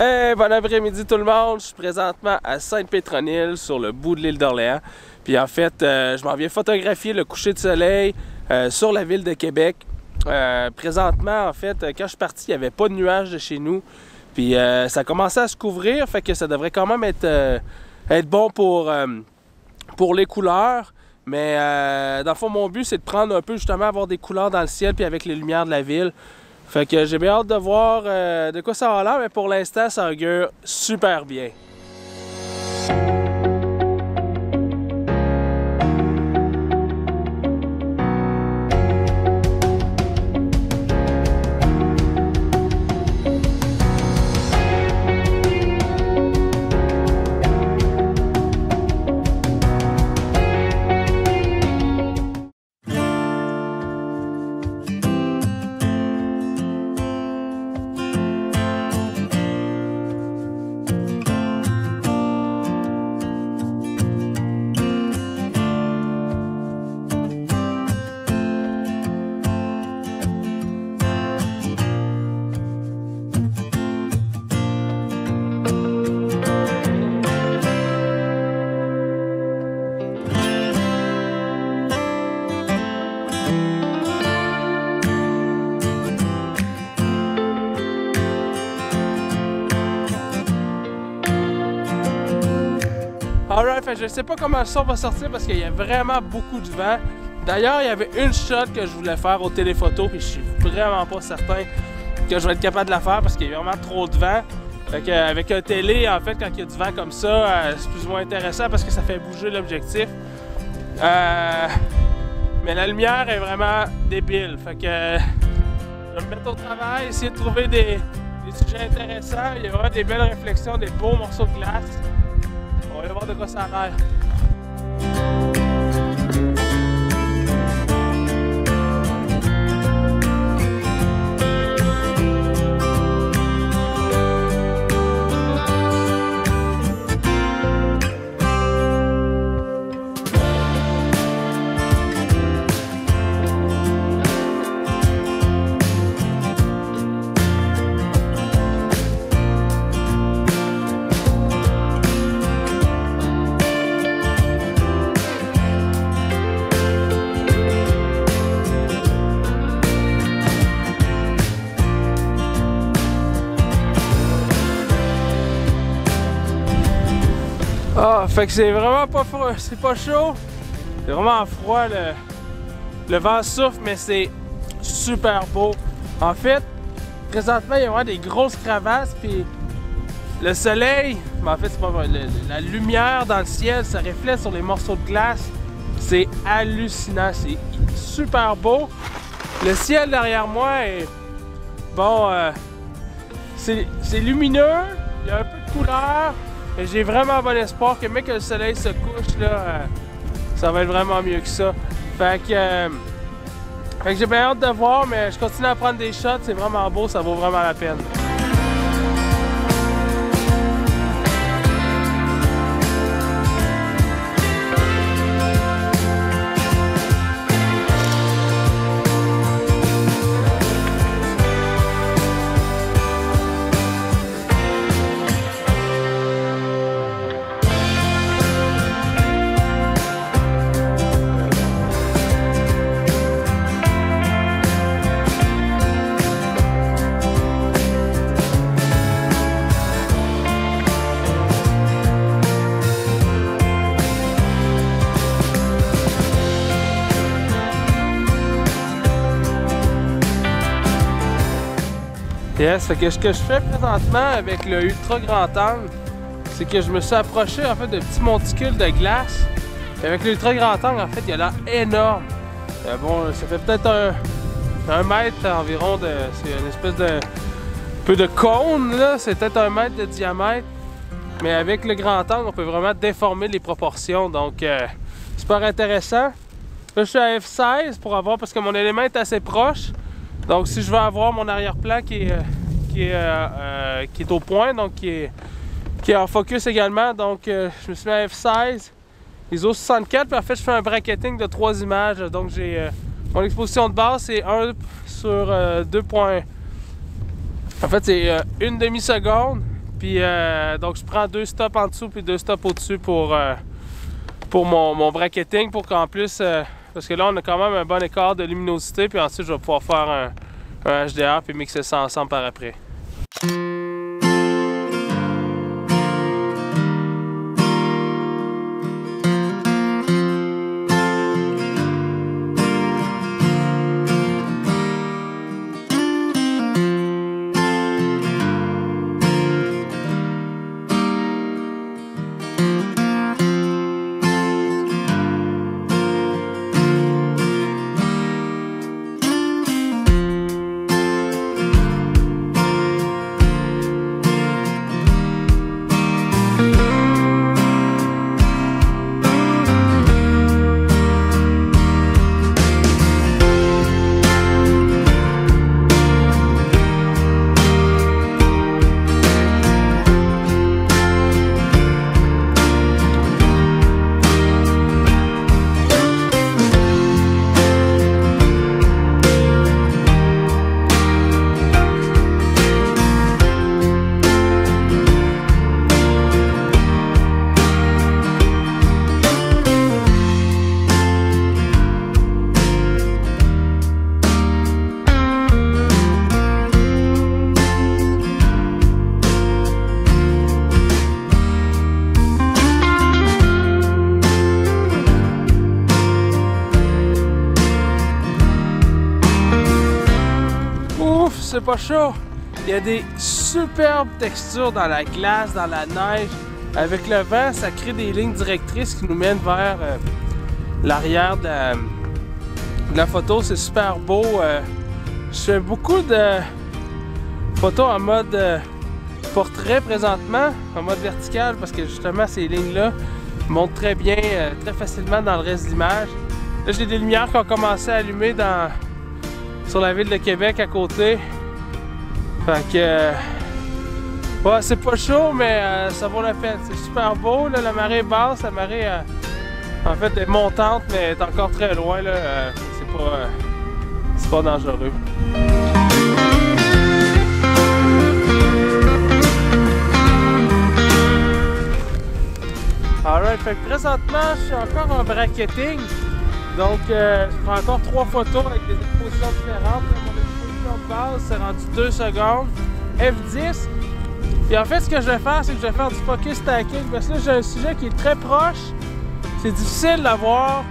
Hey, bon après-midi tout le monde, je suis présentement à Sainte-Pétronille sur le bout de l'île d'Orléans. Puis en fait, je m'en viens photographier le coucher de soleil sur la ville de Québec. Présentement, en fait, quand je suis parti, il n'y avait pas de nuages de chez nous. Puis ça commençait à se couvrir, fait que ça devrait quand même être bon pour les couleurs. Mais dans le fond, mon but, c'est de prendre un peu, justement, avoir des couleurs dans le ciel puis avec les lumières de la ville. Fait que j'ai bien hâte de voir de quoi ça va l'air, mais pour l'instant, ça augure super bien. Alright, je ne sais pas comment le son va sortir parce qu'il y a vraiment beaucoup de vent. D'ailleurs, il y avait une shot que je voulais faire au téléphoto, puis je suis vraiment pas certain que je vais être capable de la faire parce qu'il y a vraiment trop de vent. Fait qu'avec un télé, en fait, quand il y a du vent comme ça, c'est plus ou moins intéressant parce que ça fait bouger l'objectif. Mais la lumière est vraiment débile. Fait que je vais me mettre au travail, essayer de trouver des sujets intéressants. Il y aura des belles réflexions, des beaux morceaux de glace. On va voir de quoi ça a l'air. Ah, fait que c'est vraiment pas froid, c'est pas chaud, c'est vraiment froid, le vent souffle, mais c'est super beau. En fait, présentement, il y a vraiment des grosses crevasses, puis le soleil, mais en fait, c'est pas vrai, la lumière dans le ciel, ça reflète sur les morceaux de glace, c'est hallucinant, c'est super beau. Le ciel derrière moi est, bon, c'est lumineux, il y a un peu de couleur. J'ai vraiment bon espoir que mec que le soleil se couche là, ça va être vraiment mieux que ça. Fait que j'ai bien hâte de voir, mais je continue à prendre des shots, c'est vraiment beau, ça vaut vraiment la peine. Yes, fait que ce que je fais présentement avec le ultra grand angle, c'est que je me suis approché en fait de petits monticules de glace. Et avec l'ultra grand angle, en fait, il a l'air énorme. Bon, ça fait peut-être un mètre environ de. C'est une espèce de peu de cône là, c'est peut-être 1 mètre de diamètre. Mais avec le grand angle, on peut vraiment déformer les proportions. Donc super intéressant. Là, je suis à F16 pour avoir parce que mon élément est assez proche. Donc si je veux avoir mon arrière-plan qui est au point, donc qui est en focus également, donc je me suis mis à F16, ISO 64, puis en fait je fais un bracketing de 3 images, donc j'ai mon exposition de base c'est 1 sur 2 points. En fait c'est 1 demi-seconde, Puis donc je prends 2 stops en dessous puis 2 stops au-dessus pour mon bracketing, pour qu'en plus, parce que là on a quand même un bon écart de luminosité, puis ensuite je vais pouvoir faire un HDR puis mixer ça ensemble par après. C'est pas chaud. Il y a des superbes textures dans la glace, dans la neige. Avec le vent, ça crée des lignes directrices qui nous mènent vers l'arrière de la photo. C'est super beau. Je fais beaucoup de photos en mode portrait présentement, en mode vertical, parce que justement ces lignes-là montent très bien, très facilement dans le reste de l'image. Là, j'ai des lumières qui ont commencé à allumer sur la ville de Québec à côté. Fait que ouais, c'est pas chaud, mais ça vaut la peine. C'est super beau. Là, la marée est basse, la marée en fait est montante, mais est encore très loin. Là, c'est pas dangereux. Alright, fait que présentement, je suis encore en bracketing. Donc, je prends encore 3 photos avec des expositions différentes. Mon exposition de base, c'est rendu 2 secondes. F10. Et en fait, ce que je vais faire, c'est que je vais faire du focus stacking. Parce que là, j'ai un sujet qui est très proche. C'est difficile d'avoir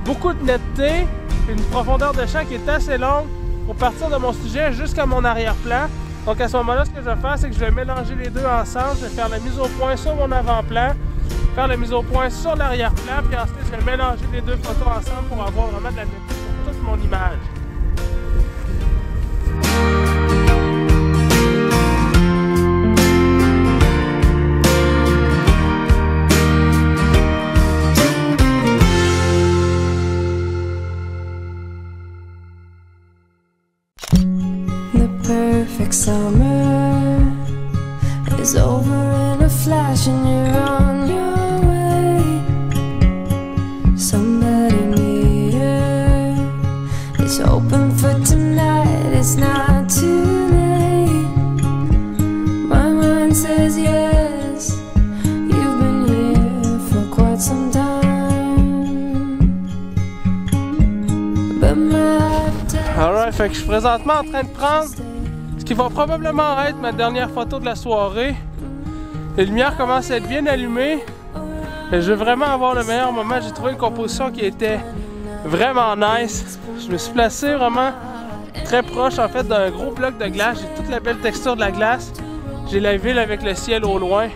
beaucoup de netteté et une profondeur de champ qui est assez longue pour partir de mon sujet jusqu'à mon arrière-plan. Donc, à ce moment-là, ce que je vais faire, c'est que je vais mélanger les deux ensemble. Je vais faire la mise au point sur mon avant-plan, faire la mise au point sur l'arrière-plan, puis ensuite je vais mélanger les deux photos ensemble pour avoir vraiment de la netteté sur toute mon image. The perfect summer is over in a flash and you're on your way. Somebody near is hoping for tonight. It's not too late. My mind says yes. You've been here for quite some time, but my Alright, fait que je suis présentement en train de prendre ce qui va probablement être ma dernière photo de la soirée. Les lumières commencent à être bien allumées. Et je veux vraiment avoir le meilleur moment. J'ai trouvé une composition qui était vraiment nice. Je me suis placé vraiment très proche en fait d'un gros bloc de glace. J'ai toute la belle texture de la glace. J'ai la ville avec le ciel au loin.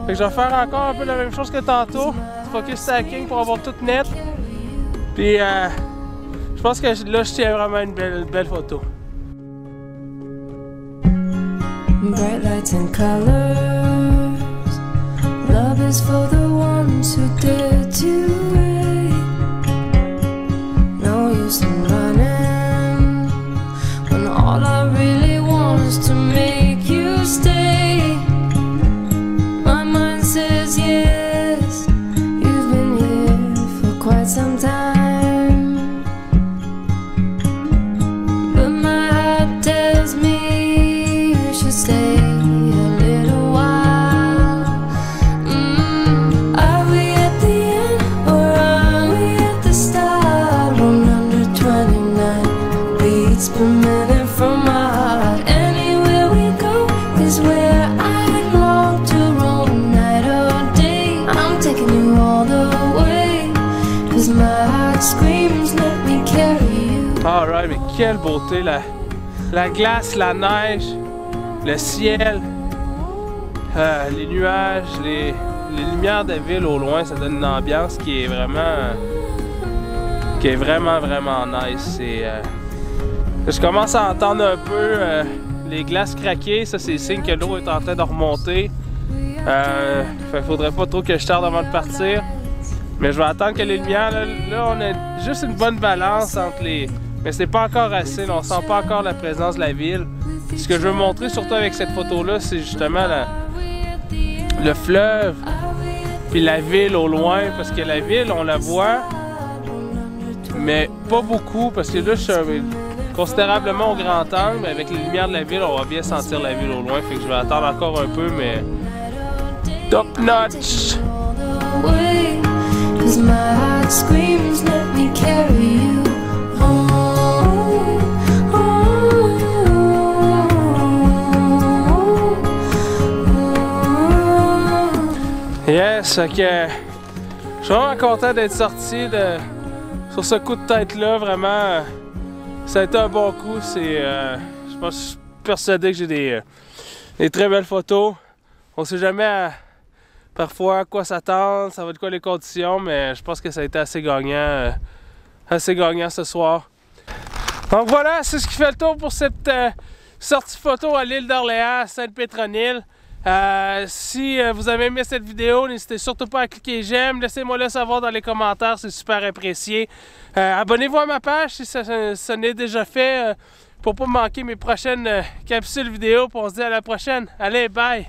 Fait que je vais faire encore un peu la même chose que tantôt. Focus stacking pour avoir tout net. Puis je pense que là je tiens vraiment une belle photo. bright lights and colors. Love is for the ones who dare to wait. No use in running when all I really want is to make you stay. My mind says yes, you've been here for quite some time, but my heart tells me you should stay a little quelle beauté, la glace, la neige, le ciel, les nuages, les lumières de ville au loin, ça donne une ambiance qui est vraiment nice. Je commence à entendre un peu les glaces craquer, ça c'est signe que l'eau est en train de remonter. Faudrait pas trop que je tarde avant de partir. Mais je vais attendre que les lumières, là on a juste une bonne balance entre les... Mais c'est pas encore assez, là, on sent pas encore la présence de la ville. Ce que je veux montrer surtout avec cette photo-là, c'est justement le fleuve, puis la ville au loin, parce que la ville, on la voit, mais pas beaucoup, parce que là, je suis considérablement au grand angle, mais avec les lumières de la ville, on va bien sentir la ville au loin, fait que je vais attendre encore un peu, mais top notch! Cause my heart screams, let me carry you home, home, home. Yes, ok. Je suis vraiment content d'être sorti sur ce coup de tête-là, vraiment. Ça a été un bon coup. Je suis persuadé que j'ai des très belles photos. On sait jamais parfois à quoi s'attendre, ça va être quoi les conditions, mais je pense que ça a été assez gagnant ce soir. Donc voilà, c'est ce qui fait le tour pour cette sortie photo à l'île d'Orléans, à Sainte-Pétronille. Si vous avez aimé cette vidéo, n'hésitez surtout pas à cliquer j'aime, laissez-moi le savoir dans les commentaires, c'est super apprécié. Abonnez-vous à ma page si ça n'est déjà fait pour ne pas manquer mes prochaines capsules vidéo. On se dit à la prochaine. Allez, bye!